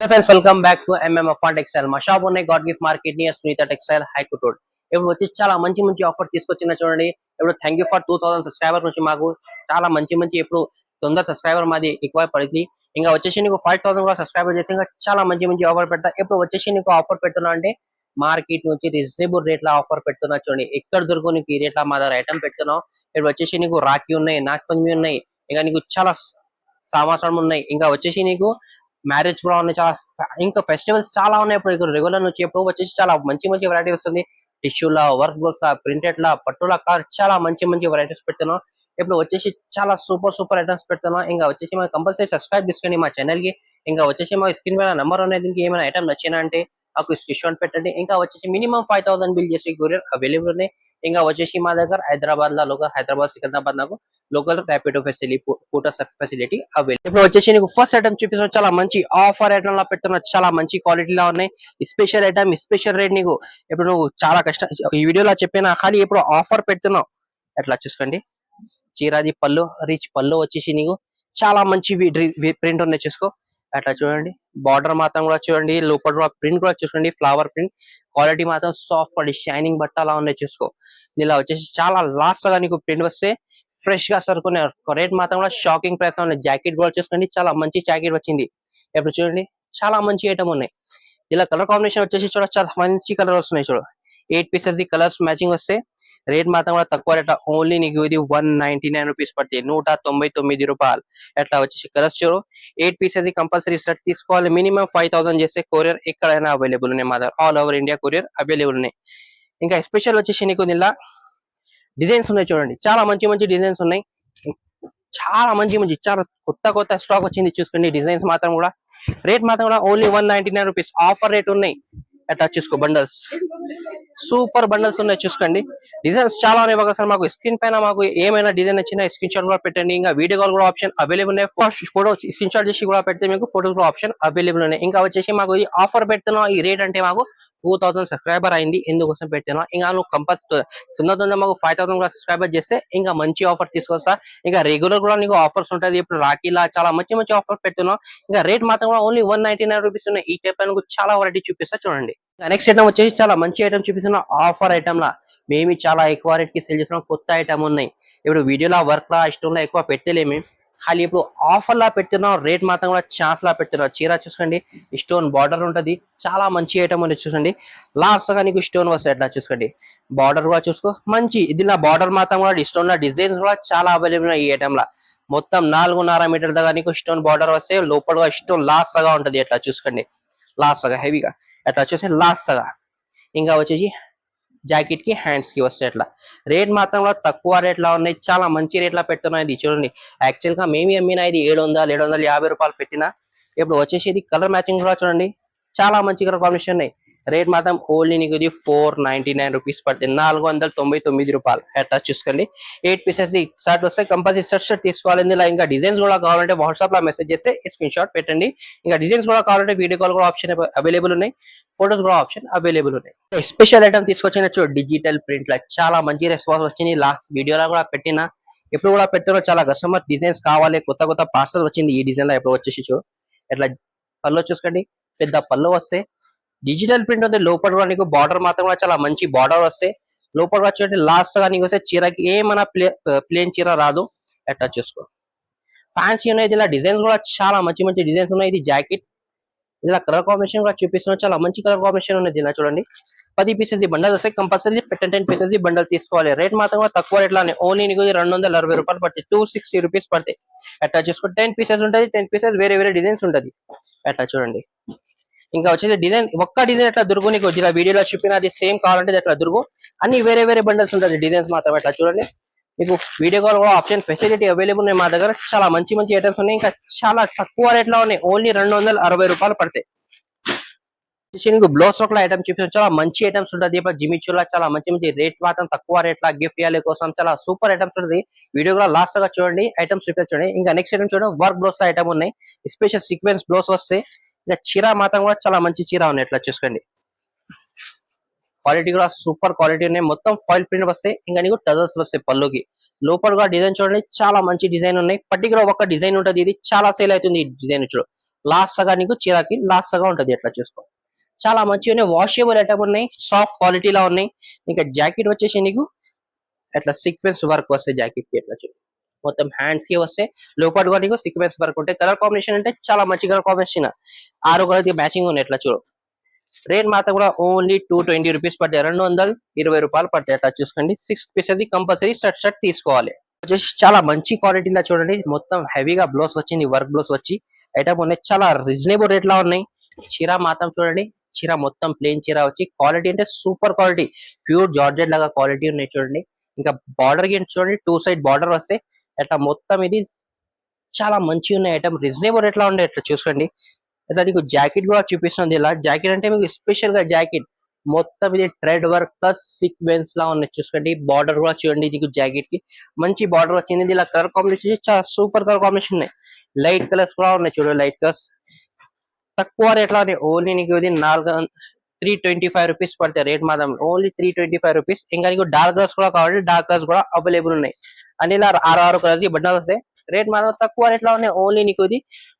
Hey friends, welcome back to MMF Textile. మా shop ఉన్నాయి god gift market near Sunitha textile high court road. ఇప్పుడు వచ్చి చాలా మంచి మంచి ఆఫర్ తీసుకొచ్చిన చూడండి. ఇప్పుడు థ్యాంక్ యూ ఫర్ 2000 సబ్స్క్రైబర్ నుంచి మాకు చాలా మంచి మంచి ఇప్పుడు తొందర సబ్స్క్రైబర్ మాది ఎక్కువ పడింది. ఇంకా వచ్చేసి నీకు 5000 కూడా సబ్స్క్రైబర్ చేసి ఇంకా చాలా మంచి మంచి ఆఫర్ పెడతా. ఇప్పుడు వచ్చేసి నీకు ఆఫర్ పెడుతున్నా అంటే మార్కెట్ నుంచి రీజనబుల్ రేట్ లా ఆఫర్ పెడుతున్నా చూడండి. ఎక్కడ దొరుకు నీకు ఈ రేట్ లా మా దగ్గర ఐటమ్ పెడుతున్నాం. ఇప్పుడు వచ్చేసి నీకు రాఖీ ఉన్నాయి, నాగపంచమి ఉన్నాయి, ఇంకా నీకు చాలా సంవత్సరం ఉన్నాయి. ఇంకా వచ్చేసి నీకు మ్యారేజ్ కూడా ఉన్నాయి, చాలా ఇంకా ఫెస్టివల్స్ చాలా ఉన్నాయి. ఇప్పుడు రెగ్యులర్ నుంచి ఎప్పుడు వచ్చేసి చాలా మంచి మంచి వెరైటీ వస్తుంది. టిష్యూలా, వర్క్ బ్లౌస్ లా, ప్రింటెడ్ లా, పట్టులా కార్ చాలా మంచి మంచి వెరైటీస్ పెడుతున్నాం. ఇప్పుడు వచ్చేసి చాలా సూపర్ సూపర్ ఐటమ్స్ పెడుతున్నాం. ఇంకా వచ్చేసి మాకు కంపల్సరీ సబ్స్క్రైబ్ చేసుకోండి మా ఛానల్ కి. ఇంకా వచ్చేసి మా స్క్రీన్ మీద నెంబర్ ఉన్నాయి, దీనికి ఏమైనా ఐటమ్ నచ్చినా అంటే మాకు స్క్రీన్ షాట్ పెట్టండి. ఇంకా వచ్చేసి మినిమం 5000 బిల్ చేసి కొరియర్ అవైలబుల్ ఉన్నాయి. ఇంకా వచ్చేసి మా దగ్గర హైదరాబాద్ లో లోకల్ హైదరాబాద్ సికింద్రాబాద్ నాకు local Rapido facility photo facility available. ఇప్పుడు వచ్చేసి నీకు ఫస్ట్ ఐటమ్ చూపిస్తున్నా, చాలా మంచి ఆఫర్ ఐటమ్ లా పెడుతున్నా, చాలా మంచి క్వాలిటీ లా ఉన్నాయి. Special item, special rate. నీకు ఇప్పుడు నువ్వు చాలా కష్టం ఈ వీడియోలో చెప్పినా ఖాళీ ఇప్పుడు ఆఫర్ పెడుతున్నావు. ఎట్లా చూసుకోండి, చీరాది పళ్ళు రిచ్ పళ్ళు వచ్చేసి నీకు చాలా మంచి ప్రింట్ ఉన్నాయి చూసుకో. అట్లా చూడండి, బార్డర్ మాత్రం కూడా చూడండి, లోపల కూడా ప్రింట్ కూడా చూసుకోండి, ఫ్లవర్ ప్రింట్ క్వాలిటీ మాత్రం సాఫ్ట్ పడి షైనింగ్ బట్ట అలా ఉన్నాయి చూసుకో. ఇలా వచ్చేసి చాలా లాస్ట్ గా నీకు ప్రింట్ వస్తే ఫ్రెష్ గా సరుకునే రేట్ మాత్రం కూడా షాకింగ్ ప్రైస్ లో ఉన్నాయి. జాకెట్ కూడా చూసుకోండి, చాలా మంచి జాకెట్ వచ్చింది. ఇప్పుడు చూడండి, చాలా మంచి ఐటమ్ ఉన్నాయి. ఇలా కలర్ కాంబినేషన్ వచ్చేసి చూడ చాలా మంచి కలర్ వస్తున్నాయి చూడు. 8 పీసెస్ ది కలర్స్ మ్యాచింగ్ వస్తే రేట్ మాత్రం కూడా తక్కువ రేట్. ఓన్లీ నీకు ఇది 199 రూపీస్ పడుతుంది, 199 రూపాయలు. ఎట్లా వచ్చేసి కలర్స్ చూడు. 8 పీసెస్ కంపల్సరీ సెట్ తీసుకోవాలి. మినిమం 5000 చేస్తే కొరియర్ ఎక్కడైనా అవైలబుల్ ఉన్నాయి మా దగ్గర. All over India courier available ఉన్నాయి. ఇంకా స్పెషల్ వచ్చేసి నీకు ఇలా డిజైన్స్ ఉన్నాయి చూడండి, చాలా మంచి మంచి డిజైన్స్ ఉన్నాయి. చాలా మంచి మంచి చాలా కొత్త కొత్త స్టాక్ వచ్చింది చూసుకోండి. డిజైన్స్ మాత్రం కూడా రేట్ మాత్రం కూడా ఓన్లీ 199 రూపీస్ ఆఫర్ రేట్ ఉన్నాయి. అట్లా చూసుకో, బండల్స్ సూపర్ బండల్స్ ఉన్నాయి చూసుకోండి. డిజైన్స్ చాలా ఉన్నాయి. ఒకసారి మాకు స్క్రీన్ పైన మాకు ఏమైనా డిజైన్ వచ్చినా స్క్రీన్ షాట్ కూడా పెట్టండి. ఇంకా వీడియో కాల్ కూడా ఆప్షన్ అవైలబుల్ ఉన్నాయి. ఫోటో స్క్రీన్ షాట్ చేసి కూడా పెడితే మీకు ఫోటోస్ కూడా ఆప్షన్ అవైలబుల్ ఉన్నాయి. ఇంకా వచ్చేసి మాకు ఈ ఆఫర్ పెడుతున్నాం. ఈ రేట్ అంటే మాకు 2000 సబ్స్క్రైబర్ అయింది, ఎందుకోసం పెట్టాను. ఇంకా నువ్వు కంపల్సరీ తొందర మాకు 5000 కూడా సబ్స్క్రైబర్ చేస్తే ఇంకా మంచి ఆఫర్ తీసుకొస్తా. ఇంకా రెగ్యులర్ కూడా నీకు ఆఫర్స్ ఉంటుంది. ఇప్పుడు రాఖీలా చాలా మంచి మంచి ఆఫర్ పెడుతున్నాం. ఇంకా రేట్ మాత్రం కూడా ఓన్లీ 199 రూపీస్ ఉన్నాయి. ఈ టైప్ చాలా వెరైటీ చూపిస్తా చూడండి. నెక్స్ట్ ఐటమ్ వచ్చేసి చాలా మంచి ఐటమ్ చూపిస్తున్నా, ఆఫర్ ఐటమ్ లా. మేము చాలా ఎక్కువ రేట్ కి సేల్ చేస్తున్నాం. కొత్త ఐటమ్ ఉన్నాయి. ఇప్పుడు వీడియోలో వర్క్ లా ఇష్టంలో ఎక్కువ పెట్టలేము, ఖాళీ ఇప్పుడు ఆఫర్ లా పెడుతున్నాం. రేట్ మాత్రం కూడా ఛాన్స్ లా పెడుతున్నాం. చీర చూసుకోండి, స్టోన్ బార్డర్ ఉంటది, చాలా మంచి ఐటమ్ ఉంది చూసుకోండి. లాస్ట్ గా నీకు స్టోన్ వస్తాయి. ఎట్లా చూసుకోండి, బార్డర్ కూడా చూసుకో మంచి. ఇది నా బార్డర్ మాత్రం కూడా స్టోన్ లా డిజైన్స్ కూడా చాలా అవైలబుల్ ఉన్నాయి ఈ ఐటమ్ లా. మొత్తం 4.5 మీటర్ దాకా నీకు స్టోన్ బార్డర్ వస్తే లోపల స్టోన్ లాస్ట్ గా ఉంటది. ఎట్లా చూసుకోండి, లాస్ట్ గా హెవీగా అట్లా వచ్చేసి లాస్ట్ గా. ఇంకా వచ్చేసి జాకెట్ కి హ్యాండ్స్ కి వస్తాయి. అట్లా రేట్ మాత్రం కూడా తక్కువ రేట్ లా ఉన్నాయి, చాలా మంచి రేట్ లా పెడుతున్నాయి. ఇది చూడండి, యాక్చువల్ గా మేము అమ్మినా ఇది 750 రూపాయలు పెట్టినా. ఇప్పుడు వచ్చేసి ఇది కలర్ మ్యాచింగ్ కూడా చూడండి, చాలా మంచి కలర్ కాంబినేషన్ ఉన్నాయి. రేట్ మాత్రం ఓన్లీ నీకు ఇది 499 రూపీస్ పడుతుంది, 499 రూపాయలు. అట్లా చూసుకోండి. 8 పీసెస్ షర్ట్ వస్తే కంపల్సరీ షర్ట్ తీసుకోవాలి. ఇందులో ఇంకా డిజైన్స్ కూడా కావాలంటే వాట్సాప్ లో మెసేజ్ చేస్తే స్క్రీన్ షాట్ పెట్టండి. ఇంకా డిజైన్స్ కూడా కావాలంటే వీడియో కాల్ కూడా ఆప్షన్ అవైలబుల్ ఉన్నాయి, ఫోటోస్ కూడా ఆప్షన్ అవైలబుల్ ఉన్నాయి. స్పెషల్ ఐటమ్ తీసుకొచ్చిన డిజిటల్ ప్రింట్ లా చాలా మంచి రెస్పాన్స్ వచ్చింది. లాస్ట్ వీడియోలో కూడా పెట్టిన, ఎప్పుడు కూడా పెట్టిన చాలా కస్టమర్ డిజైన్స్ కావాలి. కొత్త కొత్త పార్సల్ వచ్చింది ఈ డిజైన్ లో. ఎప్పుడు వచ్చేసి ఎట్లా పళ్ళు చూసుకోండి, పెద్ద పళ్ళు వస్తే డిజిటల్ ప్రింట్ ఉంది. లోపల కూడా నీకు బార్డర్ మాత్రం కూడా చాలా మంచి బార్డర్ వస్తే లోపల కూడా చూడండి. లాస్ట్ గా నీకు వస్తే చీరకి ఏమైనా ప్లేన్ చీర రాదు. ఎట్లా చూసుకో, ఫ్యాన్సీ ఉన్నాయి. ఇలా డిజైన్స్ కూడా చాలా మంచి మంచి డిజైన్స్ ఉన్నాయి. ఇది జాకెట్, ఇలా కలర్ కాంబినేషన్ కూడా చూపిస్తున్నాం, చాలా మంచి కలర్ కాంబినేషన్ ఉన్నది. ఇలా చూడండి, 10 పీసెస్ బబండల్ వస్తే కంపల్సరీ 10 పీసెస్ బండల్ తీసుకోవాలి. రేట్ మాత్రం కూడా తక్కువ రేట్ లానే ఓన్లీ నీకు 260 రూపాయలు పడుతుంది, 260 రూపీస్ పడతాయి. అట్లా చూసుకో, 10 పీసెస్ ఉంటుంది, 10 పీసెస్ వేరే వేరే డిజైన్స్ ఉంటుంది. అట్లా చూడండి. ఇంకా వచ్చేసి డిజైన్ ఒక్క డిజైన్ అట్లా దొరుకు నీకు ఇలా వీడియోలో చూపినది సేమ్ కావాలంటే అట్లా దొరుకు. అన్ని వేరే వేరే బండల్స్ ఉంటుంది, డిజైన్స్ మాత్రం. అట్లా చూడండి, మీకు వీడియో కాల్ కూడా ఆప్షన్ ఫెసిలిటీ అవైలబుల్ ఉన్నాయి మా దగ్గర. చాలా మంచి మంచి ఐటమ్స్ ఉన్నాయి, ఇంకా చాలా తక్కువ రేట్ లో ఉన్నాయి. ఓన్లీ 260 రూపాయలు పడతాయి. నీకు బ్లౌజ్ లో ఐటమ్ చూపించాను, చాలా మంచి ఐటమ్స్ ఉంటుంది. జిమిచూలా చాలా మంచి మంచి రేట్ మాత్రం తక్కువ రేట్ లా గిఫ్ట్ ఇవ్వాలి కోసం చాలా సూపర్ ఐటమ్స్ ఉంటుంది. వీడియో కూడా లాస్ట్ గా చూడండి, ఐటమ్స్ చూపించండి. ఇంకా నెక్స్ట్ ఐటమ్ చూడండి, వర్క్ బ్లౌజ్ ఐటమ్ ఉన్నాయి. స్పెషల్ సీక్వెన్స్ బ్లౌజ్ వస్తే ఇంకా చీర మాత్రం కూడా చాలా మంచి చీర ఉన్నాయి. ఎట్లా చూసుకోండి, క్వాలిటీ కూడా సూపర్ క్వాలిటీ ఉన్నాయి. మొత్తం ఫాయిల్ ప్రింట్ వస్తాయి. ఇంకా నీకు టజల్స్ వస్తాయి పళ్ళుకి. లోపల కూడా డిజైన్ చూడండి, చాలా మంచి డిజైన్ ఉన్నాయి. పర్టికులర్ ఒక డిజైన్ ఉంటుంది, ఇది చాలా సేల్ అవుతుంది. ఈ డిజైన్ చూడు, లాస్ట్ గా నీకు చీరకి లాస్ట్ గా ఉంటది ఎట్లా చూసుకో. చాలా మంచిగా వాషబుల్ ఐటమ్ ఉన్నాయి, సాఫ్ట్ క్వాలిటీలో ఉన్నాయి. ఇంకా జాకెట్ వచ్చేసి నీకు అట్లా సీక్వెన్స్ వర్క్ వస్తాయి జాకెట్ కి ఎట్లా చూడు. మొత్తం హ్యాండ్స్ కి వస్తే లోపల కూడా నీకు సీక్వెన్స్ వర్క్ ఉంటాయి. కలర్ కాంబినేషన్ అంటే చాలా మంచి కలర్ కాంబినేషన్, 6 కలర్ మ్యాచింగ్ ఉన్నాయి ఎట్లా చూడు. రేట్ మాత్రం కూడా ఓన్లీ 220 రూపీస్ పడతాయి, 220 రూపాయలు పడతాయి అట్లా చూసుకోండి. 6 పీస్ అది కంపల్సరీ షర్ట్ తీసుకోవాలి. వచ్చేసి చాలా మంచి క్వాలిటీలో చూడండి, మొత్తం హెవీగా బ్లౌజ్ వచ్చింది, వర్క్ బ్లౌజ్ వచ్చి ఐటమ్ ఉన్నాయి. చాలా రీజనబుల్ రేట్ లో ఉన్నాయి. చీర మాత్రం చూడండి, చీర మొత్తం ప్లేన్ చీర వచ్చి క్వాలిటీ అంటే సూపర్ క్వాలిటీ, ప్యూర్ జార్జెట్ లాగా క్వాలిటీ ఉన్నాయి చూడండి. ఇంకా బార్డర్ కి చూడండి, 2 సైడ్ బార్డర్ వస్తే అట్లా మొత్తం ఇది చాలా మంచిగా ఉన్నాయి ఐటమ్, రీజనబుల్ రేట్ లో ఉండే అట్లా చూసుకోండి. అట్లా నీకు జాకెట్ కూడా చూపిస్తుంది. ఇలా జాకెట్ అంటే మీకు స్పెషల్ గా జాకెట్ మొత్తం ఇది థ్రెడ్ వర్క్ ప్లస్ సీక్వెన్స్ లా ఉన్నాయి చూసుకోండి. బార్డర్ కూడా చూడండి, నీకు జాకెట్ కి మంచి బార్డర్ వచ్చింది. ఇలా కలర్ కాంబినేషన్ చాలా సూపర్ కలర్ కాంబినేషన్ ఉన్నాయి. లైట్ కలర్స్ కూడా ఉన్నాయి చూడండి, లైట్ కలర్స్ తక్కువ రేట్ లో ఓన్లీ నీకు ఇది 325 రూపీస్ పడతాయి రేట్ మాత్రం, ఓన్లీ 325 రూపీస్. ఇంకా నీకు డార్క్ కలర్స్ కూడా కావాలి, డార్క్ కలర్స్ కూడా అవైలబుల్ ఉన్నాయి. అని ఇలా 6 కలర్స్ బట్టలు వస్తాయి. రేట్ మాత్రం తక్కువ రేట్ లో ఉన్నాయి, ఓన్లీ నీకు ఇది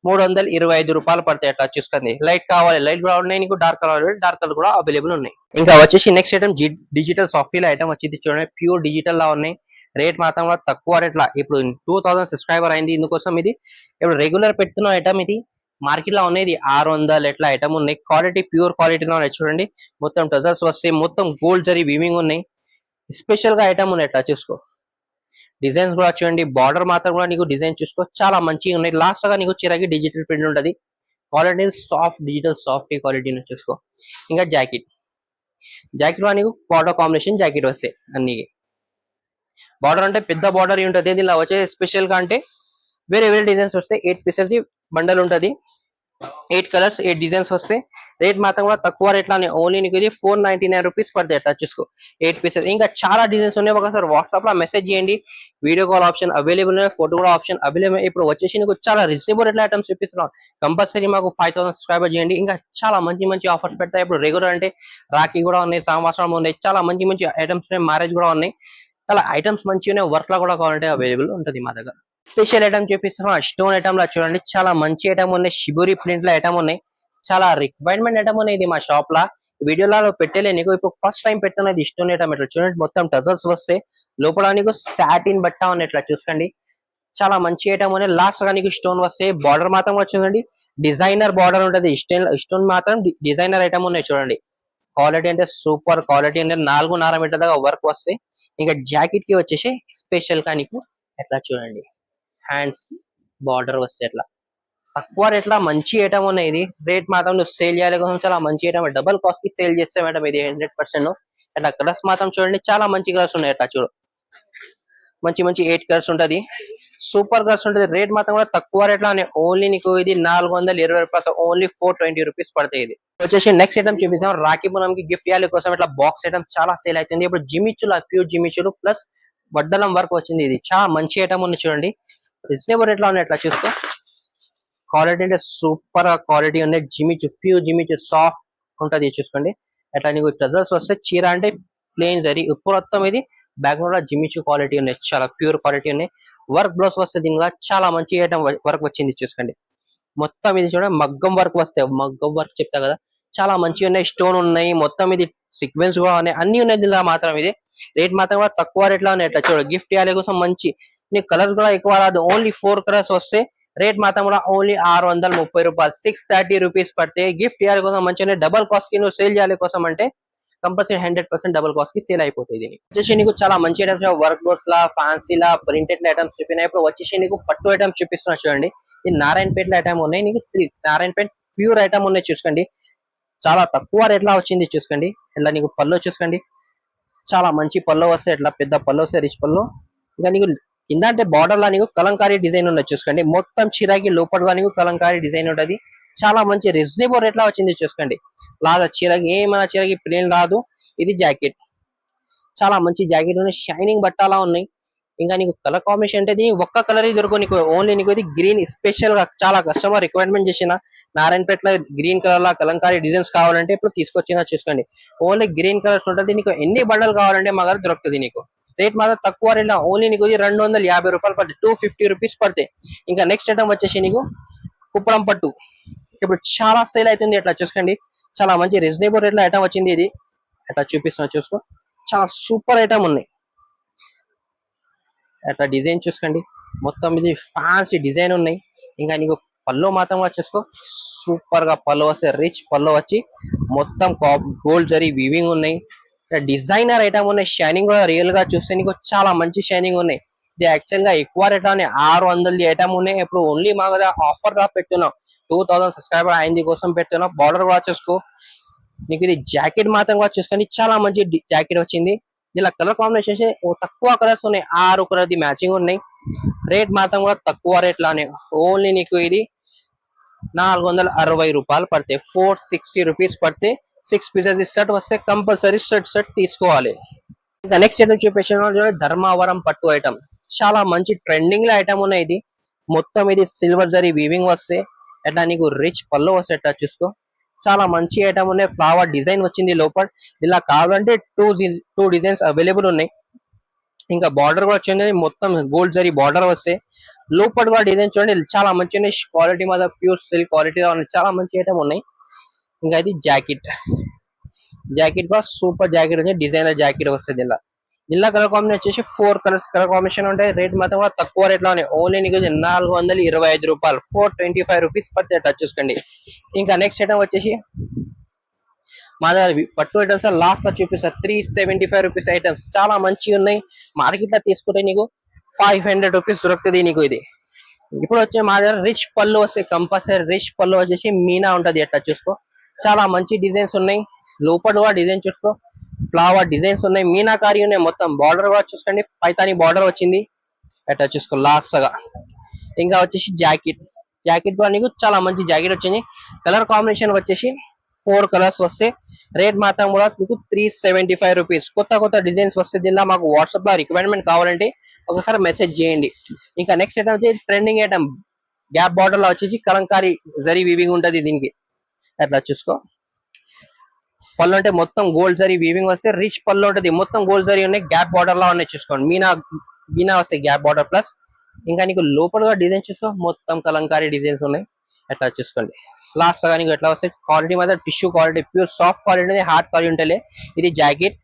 325 రూపాయలు పడతాయి అట్లా చూసుకోండి. లైట్ కావాలి, లైట్ కూడా ఉన్నాయి, నీకు డార్క్ కలర్, డార్క్ కలర్ కూడా అవైలబుల్ ఉన్నాయి. ఇంకా వచ్చేసి next item digital software item వచ్చింది చూడండి, ప్యూర్ డిజిటల్ లా ఉన్నాయి. రేట్ మాత్రం కూడా తక్కువ రేట్ లా, ఇప్పుడు 2000 సబ్స్క్రైబర్ అయింది, ఇందుకోసం ఇది ఇప్పుడు రెగ్యులర్ పెడుతున్న ఐటమ్. ఇది మార్కెట్ లో ఉన్నాయి 600 ఎట్లా ఐటమ్ ఉన్నాయి. క్వాలిటీ ప్యూర్ క్వాలిటీలో ఉన్నాయి చూడండి. మొత్తం టజల్స్ వస్తాయి, మొత్తం గోల్డ్ జరీ వీవింగ్ ఉన్నాయి. స్పెషల్ గా ఐటమ్ ఉన్నాయి అట్లా చూసుకో. డిజైన్స్ కూడా చూడండి, బార్డర్ మాత్రం కూడా నీకు డిజైన్ చూసుకో, చాలా మంచిగా ఉన్నాయి. లాస్ట్ గా నీకు చిరకి డిజిటల్ ప్రింట్ ఉంటది. Quality soft, digital soft quality చూసుకో. ఇంకా జాకెట్ కూడా నీకు బార్డర్ కాంబినేషన్ జాకెట్ వస్తాయి అన్ని. బార్డర్ అంటే పెద్ద బార్డర్ ఉంటది, ఇలా వచ్చే స్పెషల్ గా అంటే వేరే వేరే డిజైన్స్ వస్తాయి. 8 పీసెస్ బండల్ ఉంటది, 8 కలర్స్ 8 డిజైన్స్ వస్తాయి. రేట్ మాత్రం కూడా తక్కువ రేట్ లోనే, ఓన్లీ నీకు ఇది 499 రూపీస్ పడతాయి అట్లా చూసుకో. 8 పీసెస్. ఇంకా చాలా డిజైన్స్ ఉన్నాయి, ఒకసారి వాట్సాప్ లో మెసేజ్ చేయండి. Video call option available, photo కూడా ఆప్షన్ అవైలబుల్. ఇప్పుడు వచ్చేసి నీకు చాలా రీజనబుల్ రేట్ ఐటమ్స్ చూపిస్తున్నాం. కంపల్సరీ మాకు 5000 సబ్స్క్రైబర్ చేయండి. ఇంకా చాలా మంచి మంచి ఆఫర్స్ పెడతాయి. ఇప్పుడు రెగ్యులర్ అంటే రాఖీ కూడా ఉన్నాయి, సంవత్సరం ఉన్నాయి, చాలా మంచి మంచి ఐటమ్స్ ఉన్నాయి, మ్యారేజ్ కూడా ఉన్నాయి. చాలా ఐటమ్స్ మంచిగా ఉన్నాయి. వర్క్ లో కూడా కావాలంటే అవైలబుల్ ఉంటుంది మా దగ్గర. స్పెషల్ ఐటమ్ చూపిస్తున్నాం, స్టోన్ ఐటమ్ లా చూడండి, చాలా మంచి ఐటమ్ ఉన్నాయి. షిబోరి ప్రింట్ లో ఐటమ్ ఉన్నాయి, చాలా రిక్వైర్మెంట్ ఐటమ్ ఉన్నాయి. ఇది మా షాప్ లా వీడియోలో పెట్టలే నీకు, ఇప్పుడు ఫస్ట్ టైం పెట్టినది స్టోన్ ఐటమ్. ఇట్లా చూడండి, మొత్తం టజల్స్ వస్తే లోపల నీకు సాటిన్ బట్ట ఉన్నాయి ఇట్లా చూసుకోండి. చాలా మంచి ఐటమ్ ఉన్నాయి. లాస్ట్ గా నీకు స్టోన్ వస్తే బార్డర్ మాత్రం చూడండి, డిజైనర్ బార్డర్ ఉంటది. స్టోన్ మాత్రం డిజైనర్ ఐటమ్ ఉన్నాయి చూడండి. క్వాలిటీ అంటే సూపర్ క్వాలిటీ, అంటే 4.5 మీటర్ దాకా వర్క్ వస్తాయి. ఇంకా జాకెట్ కి వచ్చేసి స్పెషల్ గా నీకు ఎట్లా చూడండి, హ్యాండ్స్ కి బార్డర్ వస్తే ఎట్లా తక్కువ రేట్ లో మంచి ఐటమ్ ఉన్నాయి. ఇది రేట్ మాత్రం నువ్వు సేల్ చేయాలి కోసం చాలా మంచి ఐటమ్, డబల్ కాస్ట్ కి సేల్ చేస్తే మేడం ఇది 100%. అట్లా కలర్స్ మాత్రం చూడండి, చాలా మంచి కలర్స్ ఉన్నాయి అట్లా చూడు. మంచి మంచి 8 కలర్స్ ఉంటది, సూపర్ కలర్స్ ఉంటది. రేట్ మాత్రం కూడా తక్కువ రేట్ లోనే, ఓన్లీ నీకు ఇది 420 రూపాయలు, ఓన్లీ 420 రూపీస్ పడతాయి. ఇది వచ్చేసి నెక్స్ట్ ఐటమ్ చూపిస్తాం, రాఖీ పూనంకి గిఫ్ట్ ఇవ్వాలి కోసం ఇట్లా బాక్స్ ఐటమ్ చాలా సేల్ అవుతుంది. ఇప్పుడు జిమిచులు, ప్యూర్ జిమిచులు ప్లస్ వడ్డలం వర్క్ వచ్చింది. ఇది చాలా మంచి ఐటమ్ ఉంది చూడండి, రీజనబుల్ రేట్ లో ఉన్నాయి అట్లా చూసుకో. క్వాలిటీ అంటే సూపర్ క్వాలిటీ ఉన్నాయి. జిమిచు, ప్యూర్ జిమిచు సాఫ్ట్ ఉంటది చూసుకోండి. అట్లా నీకు ట్రజర్స్ వస్తే చీర అంటే ప్లేన్ జరీ ఇప్పుడు మొత్తం ఇది బ్యాక్గ్రౌండ్ జిమిచు క్వాలిటీ ఉన్నాయి, చాలా ప్యూర్ క్వాలిటీ ఉన్నాయి. వర్క్ బ్లౌజ్ వస్తే దీనిగా చాలా మంచి ఐటమ్ వర్క్ వచ్చింది చూసుకోండి. మొత్తం ఇది చూడండి, మగ్గం వర్క్ వస్తాయి, మగ్గం వర్క్ చెప్తా కదా, చాలా మంచిగా ఉన్నాయి. స్టోన్ ఉన్నాయి, మొత్తం ఇది సీక్వెన్స్ కూడా ఉన్నాయి, అన్ని ఉన్నాయి దీనిలో మాత్రం. ఇది రేట్ మాత్రం కూడా తక్కువ రేట్ లో ఉన్నాయి. అట్లా చూడ గిఫ్ట్ ఇవ్వాలి కోసం మంచి, నీకు కలర్ కూడా ఎక్కువ రాదు, ఓన్లీ 4 కలర్స్ వస్తే రేట్ మాత్రం కూడా ఓన్లీ 630 రూపాయలు, 630 రూపీస్ పడితే గిఫ్ట్ ఇవ్వాలి కోసం మంచిగా. డబల్ కాస్ట్ కి నువ్వు సేల్ చేయాలి కోసం అంటే కంపల్సరీ 100% డబల్ కాస్ట్ కి సేల్ అయిపోతుంది. దీనికి వచ్చేసి నీకు చాలా మంచి ఐటమ్స్, వర్క్ బోర్డ్స్ లా, ఫ్యాన్సీ లా, ప్రింటెడ్ ఐటమ్స్ చూపినాయి. ఇప్పుడు వచ్చేసి నీకు పట్టు ఐటమ్స్ చూపిస్తున్నా చూడండి. ఈ నారాయణపేట ఐటమ్ ఉన్నాయి, నీకు నారాయణపేట ప్యూర్ ఐటమ్ ఉన్నాయి చూసుకోండి. చాలా తక్కువ రేట్ లా వచ్చింది చూసుకోండి. ఇట్లా నీకు పళ్ళు చూసుకోండి, చాలా మంచి పళ్ళు వస్తాయి, ఇట్లా పెద్ద పళ్ళు వస్తాయి, రిచ్ పళ్ళు. ఇంకా నీకు కింద అంటే బార్డర్ లా నీకు కలంకారీ డిజైన్ ఉన్నది చూసుకోండి. మొత్తం చీరకి లోపల నీకు కలంకారీ డిజైన్ ఉంటది, చాలా మంచి రీజనబుల్ రేట్ లా వచ్చింది చూసుకోండి. లాగా చీరకి ఏమైనా చీరకి ప్లేన్ రాదు. ఇది జాకెట్, చాలా మంచి జాకెట్ ఉన్నాయి, షైనింగ్ బట్టాలా ఉన్నాయి. ఇంకా నీకు కలర్ కాంబినేషన్ అంటే ఒక్క కలర్ దొరకవు నీకు, ఓన్లీ నీకు ఇది గ్రీన్ స్పెషల్ గా చాలా కస్టమర్ రిక్వైర్మెంట్ చేసిన నారాయణపేటలో గ్రీన్ కలర్ లా కలంకారీ డిజైన్స్ కావాలంటే ఇప్పుడు తీసుకొచ్చినా చూసుకోండి. ఓన్లీ గ్రీన్ కలర్స్ ఉంటుంది. నీకు ఎన్ని బండలు కావాలంటే మా దగ్గర దొరుకుతుంది. నీకు రేట్ మాత్రం తక్కువ రేట్, ఓన్లీ నీకు 250 రూపాయలు పడతాయి, 250 రూపీస్ పడతాయి. ఇంకా నెక్స్ట్ ఐటమ్ వచ్చేసి నీకు కుప్పడం పట్టు ఇప్పుడు చాలా సేల్ అవుతుంది. అట్లా చూసుకోండి, చాలా మంచి రీజనబుల్ రేట్ లో ఐటమ్ వచ్చింది. ఇది అట్లా చూపిస్తున్నా చూసుకో, చాలా సూపర్ ఐటమ్ ఉన్నాయి. అట్లా డిజైన్ చూసుకోండి, మొత్తం ఇది ఫ్యాన్సీ డిజైన్ ఉన్నాయి. ఇంకా నీకు పళ్ళు మాత్రం చూసుకో, సూపర్ గా పళ్ళు వస్తే రిచ్ పళ్ళు వచ్చి మొత్తం గోల్డ్ జరీ వీవింగ్ ఉన్నాయి. డిజైనర్ ఐటమ్ ఉన్నాయి. షైనింగ్ కూడా రియల్ గా చూస్తే నీకు చాలా మంచి షైనింగ్ ఉన్నాయి. ఇది యాక్చువల్ గా ఎక్కువ రేట్ లోనే 600 ఐటమ్ ఉన్నాయి. ఇప్పుడు ఓన్లీ మా కదా ఆఫర్ గా పెట్టున్నాం, 2000 సబ్స్క్రైబర్ అయింది కోసం పెట్టున్నాం. బార్డర్ కూడా చూసుకో, నీకు ఇది జాకెట్ మాత్రం కూడా చూసుకోండి, చాలా మంచి జాకెట్ వచ్చింది. ఇలా కలర్ కాంబినేషన్ తక్కువ కలర్స్ ఉన్నాయి, 6 కలర్ మ్యాచింగ్ ఉన్నాయి. రేట్ మాత్రం కూడా తక్కువ రేట్ లోనే, ఓన్లీ నీకు ఇది 460 రూపాయలు పడితే, 460 రూపీస్ పడితే 6 పీసెస్ సెట్ వస్తే కంపల్సరీ సెట్ తీసుకోవాలి. ఇంకా నెక్స్ట్ ఐటమ్ చూపించిన ధర్మావరం పట్టు ఐటమ్, చాలా మంచి ట్రెండింగ్ లో ఐటమ్ ఉన్నాయి. ఇది మొత్తం ఇది సిల్వర్ జరీ వీవింగ్ వస్తే ఎట్లా నీకు రిచ్ పళ్ళు వస్తే ఎట్లా చూసుకో, చాలా మంచి ఐటమ్ ఉన్నాయి. ఫ్లవర్ డిజైన్ వచ్చింది లోపల. ఇలా కావాలంటే టూ డిజైన్స్ అవైలబుల్ ఉన్నాయి. ఇంకా బార్డర్ కూడా వచ్చింది, మొత్తం గోల్డ్ జరీ బార్డర్ వస్తే లోపల కూడా డిజైన్ చూడండి, చాలా మంచి క్వాలిటీ మాత్రం ప్యూర్ సిల్క్ క్వాలిటీ చాలా మంచి ఐటమ్ ఉన్నాయి. ఇంకా ఇది జాకెట్ కూడా సూపర్ జాకెట్ ఉంది, డిజైనర్ జాకెట్ వస్తుంది. ఇలా కలర్ కాంబినేషన్ వచ్చేసి 4 కలర్స్ కలర్ కాంబినేషన్ ఉంటాయి. రేట్ మాత్రం కూడా తక్కువ రేట్ లోనే, ఓన్లీ నీకు 425 రూపాయలు, 425 రూపీస్ పడితే టచ్ చూసుకోండి. ఇంకా నెక్స్ట్ ఐటమ్ వచ్చేసి మా దగ్గర పట్టు ఐటమ్స్ లాస్ట్ లో చూపిస్తారు, 375 రూపీస్ ఐటమ్స్ చాలా మంచిగా ఉన్నాయి. మార్కెట్ లో తీసుకుంటే నీకు 500 రూపీస్ దొరుకుతుంది నీకు ఇది. ఇప్పుడు వచ్చే మా దగ్గర రిచ్ పళ్ళు వస్తే కంపల్సరీ రిచ్ పళ్ళు వచ్చేసి మీనా ఉంటది. ఎట్లా చూసుకో, చాలా మంచి డిజైన్స్ ఉన్నాయి. లోపల కూడా డిజైన్ చూసుకో, ఫ్లవర్ డిజైన్స్ ఉన్నాయి, మీనాకారి ఉన్నాయి. మొత్తం బార్డర్ కూడా చూసుకోండి, పైతాని బార్డర్ వచ్చింది. ఎట్లా చూసుకో లాస్ట్ గా. ఇంకా వచ్చేసి జాకెట్ కూడా నీకు చాలా మంచి జాకెట్ వచ్చింది. కలర్ కాంబినేషన్ వచ్చేసి 4 కలర్స్ వస్తే రేట్ మాత్రం కూడా మీకు 375 రూపీస్. కొత్త డిజైన్స్ వస్తే దీనిలో మాకు వాట్సాప్ లో రిక్వైర్మెంట్ కావాలంటే ఒకసారి మెసేజ్ చేయండి. ఇంకా నెక్స్ట్ ఐటమ్ వచ్చి ట్రెండింగ్ ఐటమ్, గ్యాప్ బార్డర్ లో వచ్చేసి కలంకారీ జరీ వీవింగ్ ఉంటది దీనికి. అట్లా చూసుకో, పళ్ళు అంటే మొత్తం గోల్డ్ జరీ వీవింగ్ వస్తే రిచ్ పళ్ళు ఉంటది, మొత్తం గోల్డ్ జరీ ఉన్నాయి. గ్యాప్ బార్డర్ లో ఉన్నాయి చూసుకోండి, మీనా వస్తాయి గ్యాప్ బార్డర్ ప్లస్. ఇంకా నీకు లోపల డిజైన్ చూసుకో, మొత్తం కలంకారీ డిజైన్స్ ఉన్నాయి. ఎట్లా చూసుకోండి లాస్ట్ గా నీకు ఎట్లా వస్తాయి. క్వాలిటీ మాత్రం tissue quality, pure soft quality, hard quality ఉంటాయి. ఇది జాకెట్.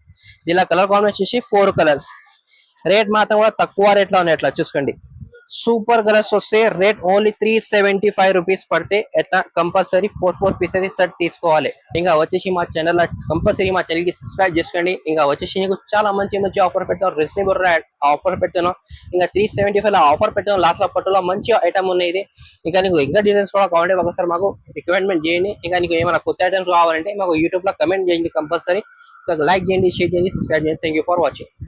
ఇలా కలర్ కాంబినేషన్ వచ్చేసి 4 కలర్స్. రేట్ మాత్రం కూడా తక్కువ రేట్ లో ఉన్నాయి. ఎట్లా చూసుకోండి, సూపర్ కలర్స్ వస్తే రేట్ ఓన్లీ 375 రూపీస్ పడితే ఎట్లా కంపల్సరీ 4 పీసెస్ సెట్ తీసుకోవాలి. ఇంకా వచ్చేసి మా ఛానల్ కంపల్సరీ మా ఛానల్ కి సబ్స్క్రైబ్ చేసుకోండి. ఇంకా వచ్చేసి నీకు చాలా మంచి ఆఫర్ పెట్టాం, రీజనబుల్ ఆఫర్ పెట్టాను. ఇంకా 375 ఆఫర్ పెట్టాను. లాస్ట్ లో పట్టులో మంచి ఐటమ్ ఉన్నాయి. ఇది ఇంకా నీకు ఇంకా డిజైన్స్ కూడా కావాలంటే ఒకసారి మాకు రికమెండ్ చేయండి. ఇంకా నీకు ఏమైనా కొత్త ఐటమ్స్ కావాలంటే మాకు యూట్యూబ్ లో కమెంట్ చేయండి. కంపల్సరీ లైక్ చేయండి, షేర్ చేయండి, సబ్స్క్రైబ్ చేయండి. Thank for watching.